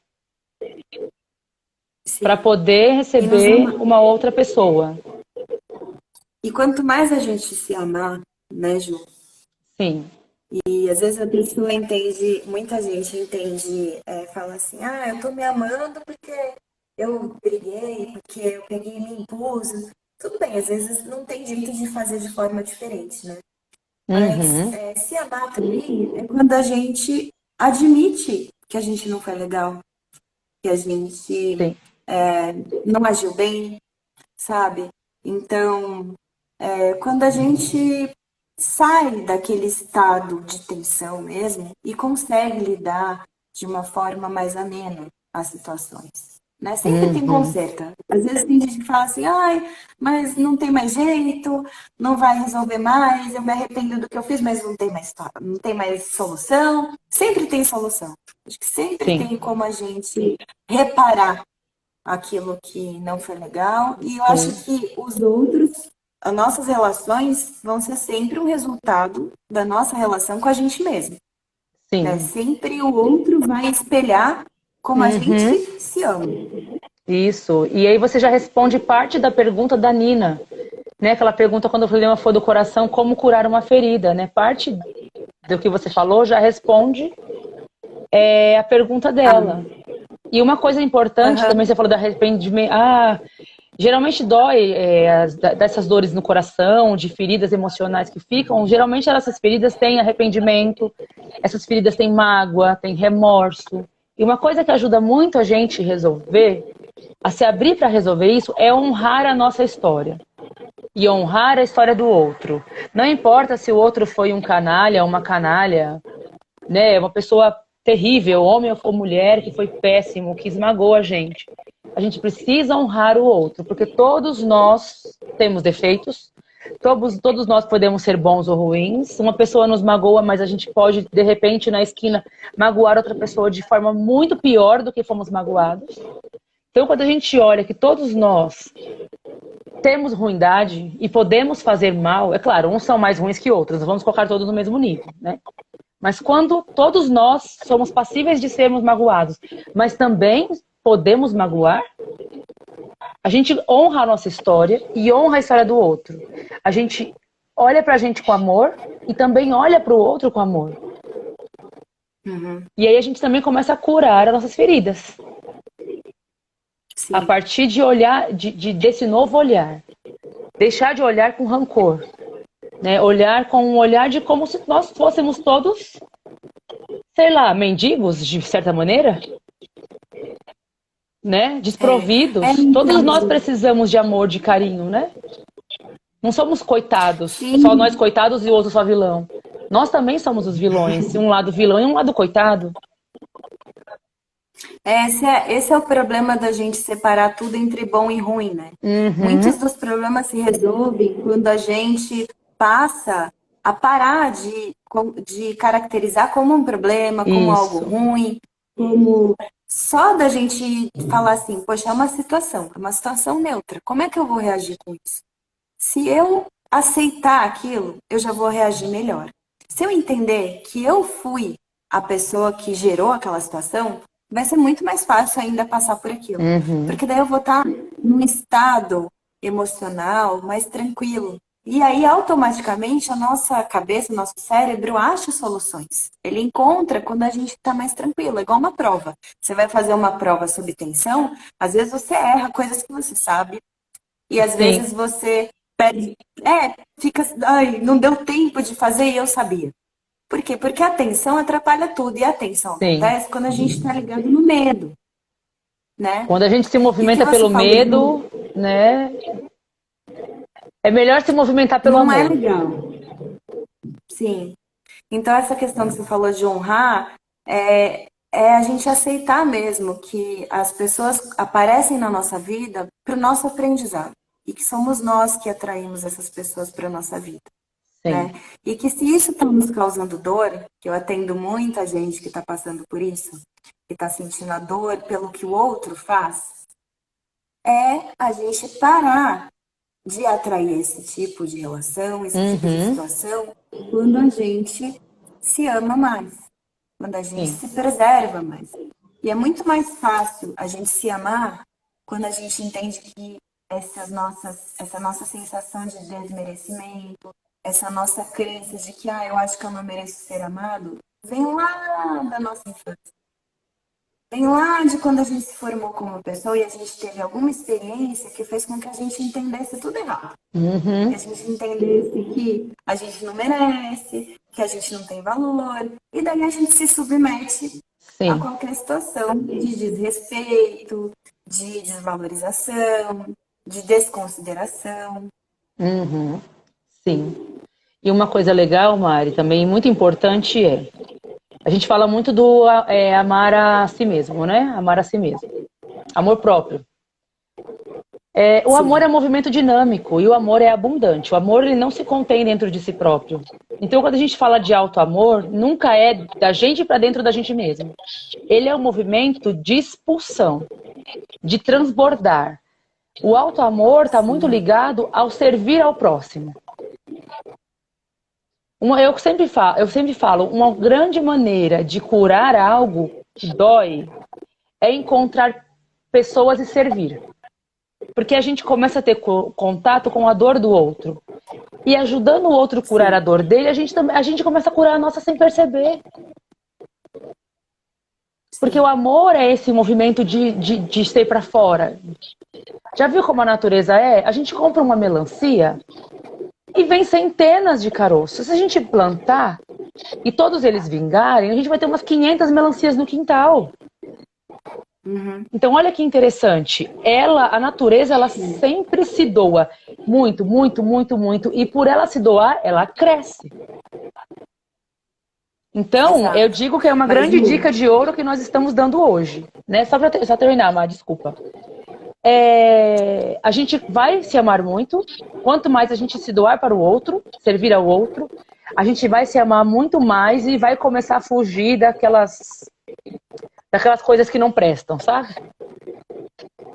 Para Sim. poder E nos receber ama. uma outra pessoa. E quanto mais a gente se amar, né, Ju? Sim. E às vezes a pessoa entende, muita gente entende, fala assim, eu tô me amando porque eu briguei, porque eu peguei e me impus. Tudo bem, às vezes não tem jeito de fazer de forma diferente, né? Mas Uhum. se amar também é quando a gente admite que a gente não foi legal, que a gente Sim. não agiu bem, sabe? Então, quando a gente sai daquele estado de tensão mesmo e consegue lidar de uma forma mais amena as situações. Né? Sempre tem Uhum. conserto. Às vezes tem gente que fala assim, mas não tem mais jeito, não vai resolver mais, eu me arrependo do que eu fiz, mas não tem mais solução. Sempre tem solução. Acho que sempre Sim. tem como a gente reparar aquilo que não foi legal. E eu acho Sim. que os outros, as nossas relações vão ser sempre um resultado da nossa relação com a gente mesmo. né? Sim. Sempre o outro vai espelhar como a gente Uhum. se ama. Isso. E aí você já responde parte da pergunta da Nina, né? Aquela pergunta quando o problema for do coração, como curar uma ferida, né? Parte do que você falou já responde a pergunta dela. E uma coisa importante também, Aham. você falou do arrependimento. Geralmente dói dessas dores no coração, de feridas emocionais que ficam. Geralmente essas feridas têm arrependimento, essas feridas têm mágoa, têm remorso. E uma coisa que ajuda muito a gente resolver, a se abrir para resolver isso, é honrar a nossa história. E honrar a história do outro. Não importa se o outro foi um canalha, uma canalha, né, uma pessoa terrível, homem ou mulher, que foi péssimo, que esmagou a gente. A gente precisa honrar o outro, porque todos nós temos defeitos, todos nós podemos ser bons ou ruins. Uma pessoa nos magoa, mas a gente pode, de repente, na esquina, magoar outra pessoa de forma muito pior do que fomos magoados. Então, quando a gente olha que todos nós temos ruindade e podemos fazer mal, é claro, uns são mais ruins que outros, vamos colocar todos no mesmo nível, né? Mas quando todos nós somos passíveis de sermos magoados, mas também podemos magoar, a gente honra a nossa história e honra a história do outro. A gente olha pra gente com amor e também olha pro outro com amor. Uhum. E aí a gente também começa a curar as nossas feridas. A Sim. partir de olhar, desse novo olhar. Deixar de olhar com rancor. Né? Olhar com um olhar de como se nós fôssemos todos, sei lá, mendigos, de certa maneira, né? Desprovidos. Todos nós Então, precisamos de amor, de carinho, né? Não somos coitados, só nós sim, coitados e o outro só vilão. Nós também somos os vilões, um lado vilão e um lado coitado. esse é o problema da gente separar tudo entre bom e ruim, né? Muitos Uhum. dos problemas se resolvem quando a gente passa a parar de caracterizar como um problema, como algo Isso. ruim, como só da gente falar assim, poxa, é uma situação neutra. Como é que eu vou reagir com isso? Se eu aceitar aquilo, eu já vou reagir melhor. Se eu entender que eu fui a pessoa que gerou aquela situação, vai ser muito mais fácil ainda passar por aquilo. Uhum. Porque daí eu vou estar num estado emocional mais tranquilo. E aí, automaticamente, a nossa cabeça, o nosso cérebro acha soluções. Ele encontra quando a gente está mais tranquilo. É igual uma prova. Você vai fazer uma prova sob tensão, às vezes você erra coisas que você sabe, e às Sim, vezes você pede, fica, ai, não deu tempo de fazer e eu sabia. Por quê? Porque a atenção atrapalha tudo. E a atenção sim. acontece quando a gente está ligado no medo, né? Quando a gente se E o que movimenta você pelo falou de medo, né? É melhor se movimentar pelo não é amor. legal. Sim. Então, essa questão que você falou de honrar é a gente aceitar mesmo que as pessoas aparecem na nossa vida para o nosso aprendizado. E que somos nós que atraímos essas pessoas para a nossa vida. Né? Sim. E que se isso está nos causando dor, que eu atendo muita gente que está passando por isso, que está sentindo a dor pelo que o outro faz, é a gente parar de atrair esse tipo de relação, esse tipo de Uhum. situação, quando a gente se ama mais, quando a gente Sim. se preserva mais. E é muito mais fácil a gente se amar quando a gente entende que essa nossa sensação de desmerecimento, essa nossa crença de que eu acho que eu não mereço ser amado, vem lá da nossa infância. Vem lá de quando a gente se formou como pessoa e a gente teve alguma experiência que fez com que a gente entendesse tudo errado. Que Uhum. a gente entendesse que a gente não merece, que a gente não tem valor. E daí a gente se submete a Sim. qualquer situação de desrespeito, de desvalorização, de desconsideração. Uhum. Sim. E uma coisa legal, Mari, também muito importante a gente fala muito do amar a si mesmo, né? Amar a si mesmo. Amor próprio. O amor Sim. é um movimento dinâmico e o amor é abundante. O amor ele não se contém dentro de si próprio. Então, quando a gente fala de auto-amor, nunca é da gente para dentro da gente mesmo. Ele é um movimento de expulsão, de transbordar. O auto-amor está muito Sim. ligado ao servir ao próximo. eu sempre falo, uma grande maneira de curar algo que dói é encontrar pessoas e servir. Porque a gente começa a ter contato com a dor do outro. E ajudando o outro a curar a Sim, dor dele, a gente começa a curar a nossa sem perceber. Porque o sim. amor é esse movimento de ser para fora. Já viu como a natureza é? A gente compra uma melancia e vem centenas de caroços. Se a gente plantar e todos eles vingarem, a gente vai ter umas 500 melancias no quintal. Uhum, Então, olha que interessante. A natureza, ela sim. sempre se doa muito, muito, muito, muito. E por ela se doar, ela cresce. Então, eu Exato. digo que é uma Mas, grande Lu, dica de ouro que nós estamos dando hoje. Né? Só terminar, Má, desculpa. A gente vai se amar muito. Quanto mais a gente se doar para o outro, servir ao outro, a gente vai se amar muito mais e vai começar a fugir daquelas coisas que não prestam, sabe?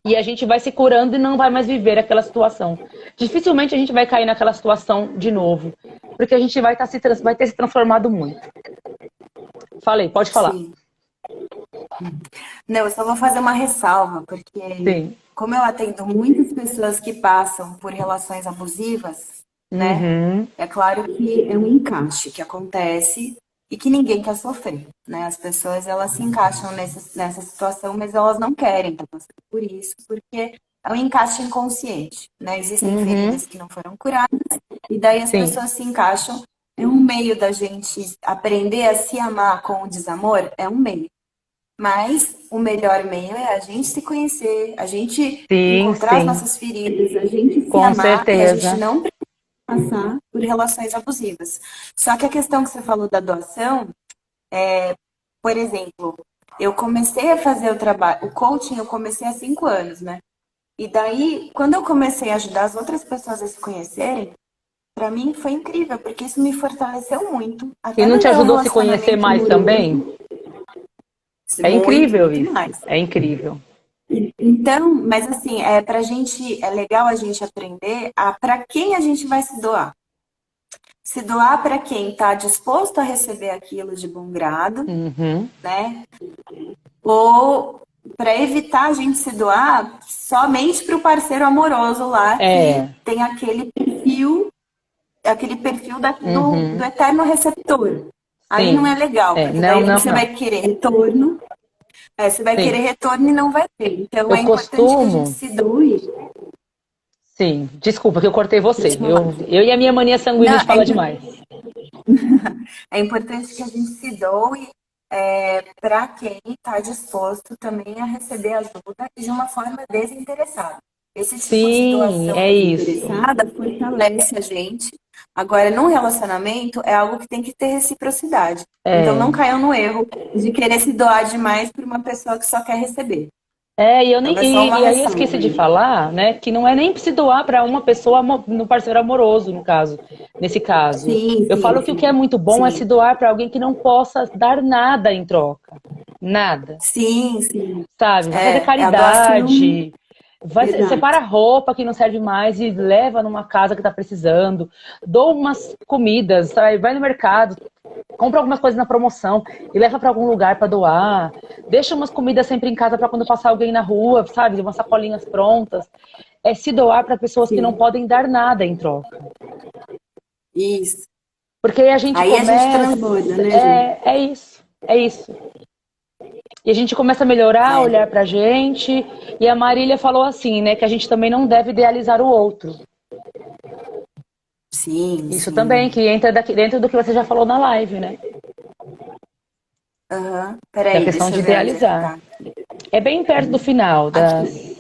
E a gente vai se curando e não vai mais viver aquela situação. Dificilmente a gente vai cair naquela situação de novo, porque a gente vai ter se transformado muito. Falei, pode falar. sim. Não, eu só vou fazer uma ressalva, porque Sim. como eu atendo muitas pessoas que passam por relações abusivas, né? Uhum. É claro que é um encaixe que acontece e que ninguém quer sofrer, né? As pessoas, elas se encaixam nessa situação, mas elas não querem estar passando por isso, porque é um encaixe inconsciente, né? Existem Uhum. feridas que não foram curadas e daí as Sim. pessoas se encaixam. É um meio da gente aprender a se amar com o desamor, é um meio. Mas o melhor meio é a gente se conhecer, a gente Sim, encontrar as sim. nossas feridas, a gente se Com amar e a gente certeza. não passar por relações abusivas. Só que a questão que você falou da doação, por exemplo, eu comecei a fazer o trabalho, o coaching eu comecei há 5 anos, né? E daí, quando eu comecei a ajudar as outras pessoas a se conhecerem, para mim foi incrível, porque isso me fortaleceu muito, E até não no te meu ajudou a se conhecer relacionamento mais também? amoroso, É muito, incrível muito isso. mais. É incrível. Então, mas assim, pra gente, é legal a gente aprender a para quem a gente vai se doar. Se doar para quem está disposto a receber aquilo de bom grado, Uhum. né? Ou para evitar a gente se doar somente para o parceiro amoroso lá que É. tem aquele perfil do Uhum. eterno receptor. Aí não é Sim. legal, É. porque Não, daí não, você não. vai querer retorno, você vai querer Sim. retorno e não vai ter. Então Eu é importante que a gente costumo. se doe. Sim. Desculpa que eu cortei você. Pode falar. Eu e a minha mania sanguínea Não, de falar demais. é importante que a gente se doe para quem está disposto também a receber ajuda e de uma forma desinteressada. Esse tipo de Sim, doação é isso. desinteressada fortalece a gente. Agora, num relacionamento, é algo que tem que ter reciprocidade. Então, não É. caiam no erro de querer se doar demais para uma pessoa que só quer receber. É, e, eu nem, Então, é só uma e aí eu ressalva esqueci de aí. falar, né, que não é nem se doar para uma pessoa no parceiro amoroso, no caso, nesse caso. Sim, Eu sim, falo que o que é sim. muito bom é se Sim, doar para alguém que não possa dar nada em troca. Nada. sim, sim. Sabe? Vai fazer É a doação. caridade, separa Exato. roupa que não serve mais e leva numa casa que está precisando, doa umas comidas, sabe? Vai no mercado, compra algumas coisas na promoção e leva para algum lugar para doar. Deixa umas comidas sempre em casa para quando passar alguém na rua, sabe? Umas sacolinhas prontas. É se doar para pessoas que não Sim. podem dar nada em troca. Isso. Porque aí a gente Aí a gente começa. transborda, né, Ju? É isso. É isso. E a gente começa a melhorar, É. olhar pra gente. E a Marília falou assim, né, que a gente também não deve idealizar o outro. Sim, Isso também, sim. que entra dentro do que você já falou na live, né? Aham. Da Peraí, questão deixa de eu ver onde é que idealizar. tá. É bem perto do final, Aqui.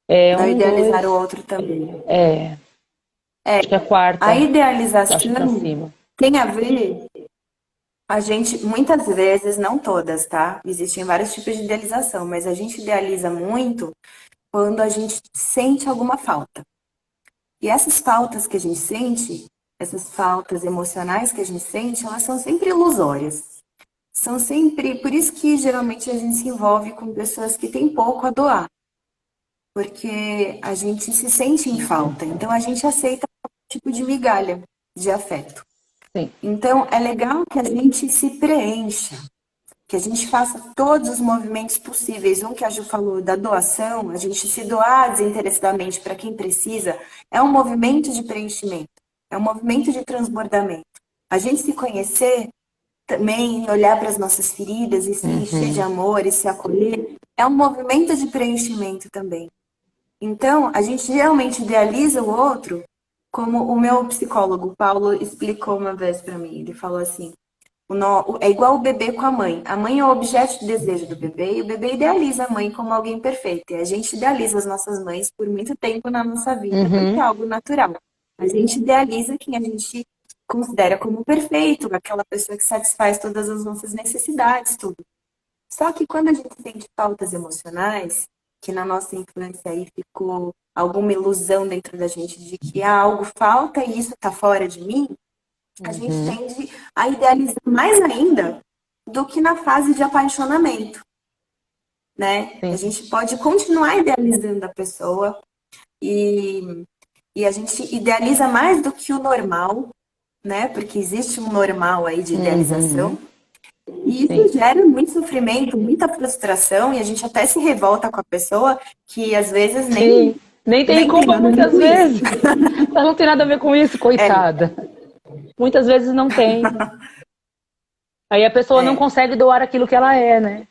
é Não um, idealizar o dois, outro também. acho que é a A quarta, acho que pra idealização cima. tem a ver, a gente, muitas vezes, não todas, tá? Existem vários tipos de idealização, mas a gente idealiza muito quando a gente sente alguma falta. E essas faltas que a gente sente, essas faltas emocionais que a gente sente, elas são sempre ilusórias. São sempre, por isso que geralmente a gente se envolve com pessoas que têm pouco a doar, porque a gente se sente em falta, então a gente aceita um tipo de migalha de afeto. Sim. Então, é legal que a gente se preencha, que a gente faça todos os movimentos possíveis. Um que a Ju falou da doação, a gente se doar desinteressadamente para quem precisa, é um movimento de preenchimento, é um movimento de transbordamento. A gente se conhecer também, olhar para as nossas feridas e se encher de amor e se acolher, é um movimento de preenchimento também. Então, a gente realmente idealiza o outro, como o meu psicólogo Paulo explicou uma vez para mim. Ele falou assim: é igual o bebê com a mãe. A mãe é o objeto de desejo do bebê e o bebê idealiza a mãe como alguém perfeito. E a gente idealiza as nossas mães por muito tempo na nossa vida, porque é algo natural. A gente idealiza quem a gente considera como perfeito, aquela pessoa que satisfaz todas as nossas necessidades, tudo. Só que quando a gente sente faltas emocionais, que na nossa infância aí ficou alguma ilusão dentro da gente de que algo falta e isso está fora de mim, a gente tende a idealizar mais ainda do que na fase de apaixonamento, né? Sim. A gente pode continuar idealizando a pessoa e a gente idealiza mais do que o normal, né? Porque existe um normal aí de idealização. E isso gera muito sofrimento, muita frustração, e a gente até se revolta com a pessoa que às vezes nem tem nem culpa nada a ver muitas com isso. vezes. Ela não tem nada a ver com isso, coitada. Muitas vezes não tem. Aí a pessoa não consegue doar aquilo que ela é, né?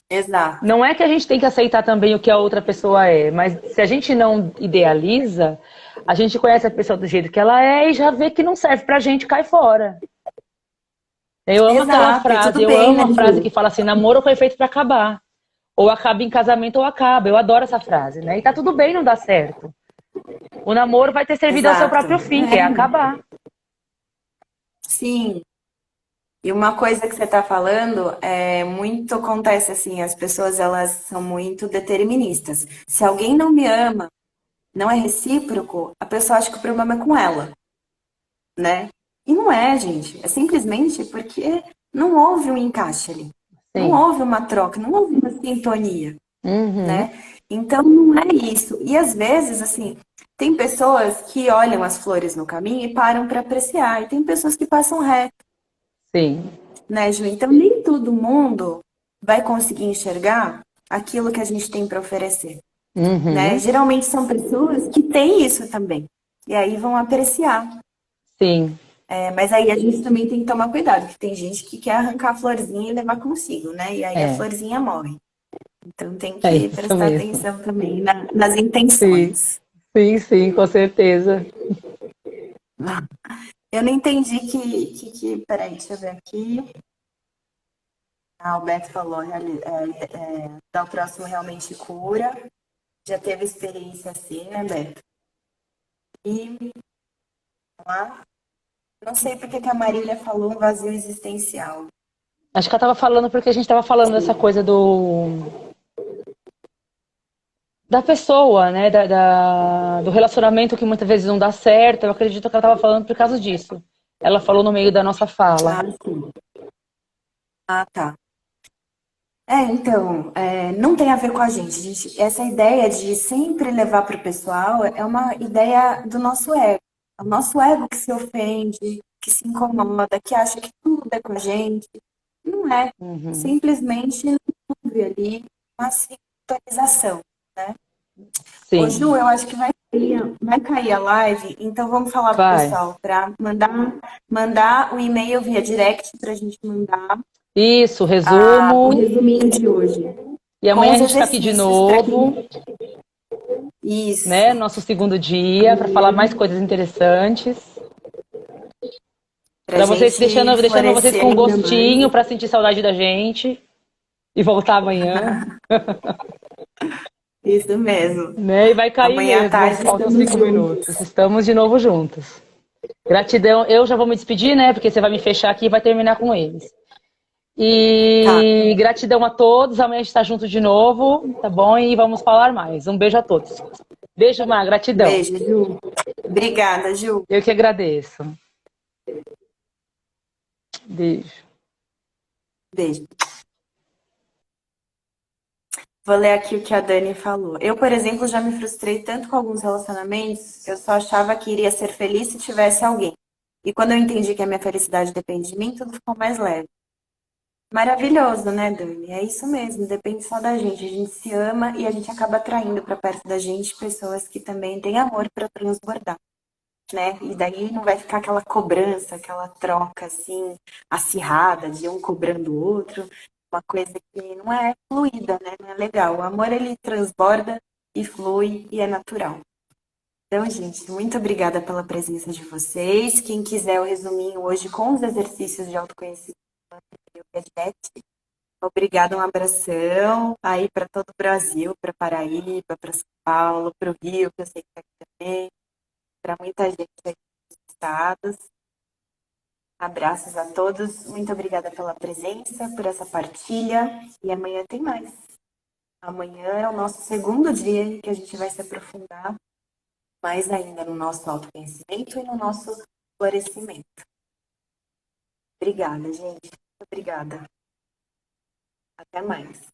Exato. Não é que a gente tem que aceitar também o que a outra pessoa é, mas se a gente não idealiza, a gente conhece a pessoa do jeito que ela é e já vê que não serve pra gente, cai fora. Eu amo aquela Exato, e frase, tudo eu bem, amo né, a frase Ju? que fala assim, namoro foi feito pra acabar. Ou acaba em casamento ou acaba. Eu adoro essa frase, né? E tá tudo bem não dar certo. O namoro vai ter servido ao seu Exato. próprio fim, que é acabar. Sim. E uma coisa que você está falando é muito acontece assim, as pessoas elas são muito deterministas. Se alguém não me ama, não é recíproco, a pessoa acha que o problema é com ela, né? E não é, gente. É simplesmente porque não houve um encaixe ali. Não Sim. houve uma troca, não houve uma sintonia, Uhum. né? Então não é isso. E às vezes, assim, tem pessoas que olham as flores no caminho e param para apreciar, e tem pessoas que passam reto, Sim. né, Ju? Então nem todo mundo vai conseguir enxergar aquilo que a gente tem para oferecer, né? Uhum. Geralmente são pessoas que têm isso também, e aí vão apreciar. Sim. Mas aí a gente também tem que tomar cuidado, porque tem gente que quer arrancar a florzinha e levar consigo, né? E aí a É. florzinha morre. Então tem É que isso prestar mesmo. atenção também nas Sim. intenções. Sim, com certeza. Eu não entendi peraí, deixa eu ver aqui. O Beto falou, dar o próximo realmente cura. Já teve experiência assim, né, Beto? E lá, não sei porque que a Marília falou um vazio existencial. Acho que ela tava falando porque a gente tava falando dessa coisa da pessoa, né? Do relacionamento que muitas vezes não dá certo. Eu acredito que ela tava falando por causa disso. Ela falou no meio da nossa fala. Ah, sim. Ah, tá. Então, não tem a ver com a gente. Essa ideia de sempre levar para o pessoal é uma ideia do nosso ego. É o nosso ego que se ofende, que se incomoda, que acha que tudo é com a gente. Não é. Uhum. Simplesmente não houve ali uma sintonização, né? Ô, Ju, Sim, eu acho que vai cair a live, então vamos falar pro vai. pessoal para mandar o e-mail via direct para a gente mandar Isso, o resumo. resuminho de hoje. E Com amanhã a os gente tá aqui de exercícios para novo, quem. Isso. né? Nosso segundo dia, para falar mais Amanhã, coisas interessantes. para Para vocês, gente deixando vocês florescer com ainda mais. gostinho, para sentir saudade da gente e voltar amanhã. Isso mesmo. Né? E vai cair Amanhã à mesmo, tarde faltam estamos 5 minutos. juntos. Estamos de novo juntos. Gratidão. Eu já vou me despedir, né? Porque você vai me fechar aqui e vai terminar com eles. Tá. E gratidão a todos. Amanhã a gente está junto de novo, tá bom? E vamos falar mais. Um beijo a todos. Beijo, Mar. Gratidão. Beijo, Ju. Obrigada, Ju. Eu que agradeço. Beijo. Beijo. Vou ler aqui o que a Dani falou. Eu, por exemplo, já me frustrei tanto com alguns relacionamentos, eu só achava que iria ser feliz se tivesse alguém. E quando eu entendi que a minha felicidade depende de mim, tudo ficou mais leve. Maravilhoso, né, Dani? É isso mesmo, depende só da gente. A gente se ama e a gente acaba atraindo para perto da gente pessoas que também têm amor para transbordar, né? E daí não vai ficar aquela cobrança, aquela troca assim, acirrada de um cobrando o outro, uma coisa que não é fluida, né? Não é legal. O amor ele transborda e flui e é natural. Então, gente, muito obrigada pela presença de vocês. Quem quiser o resuminho hoje com os exercícios de autoconhecimento, obrigada, um abração aí para todo o Brasil, para Paraíba, para São Paulo, para o Rio, que eu sei que está aqui também, para muita gente aí nos estados. Abraços a todos, muito obrigada pela presença, por essa partilha e amanhã tem mais. Amanhã é o nosso segundo dia em que a gente vai se aprofundar mais ainda no nosso autoconhecimento e no nosso florescimento. Obrigada, gente. Muito obrigada. Até mais.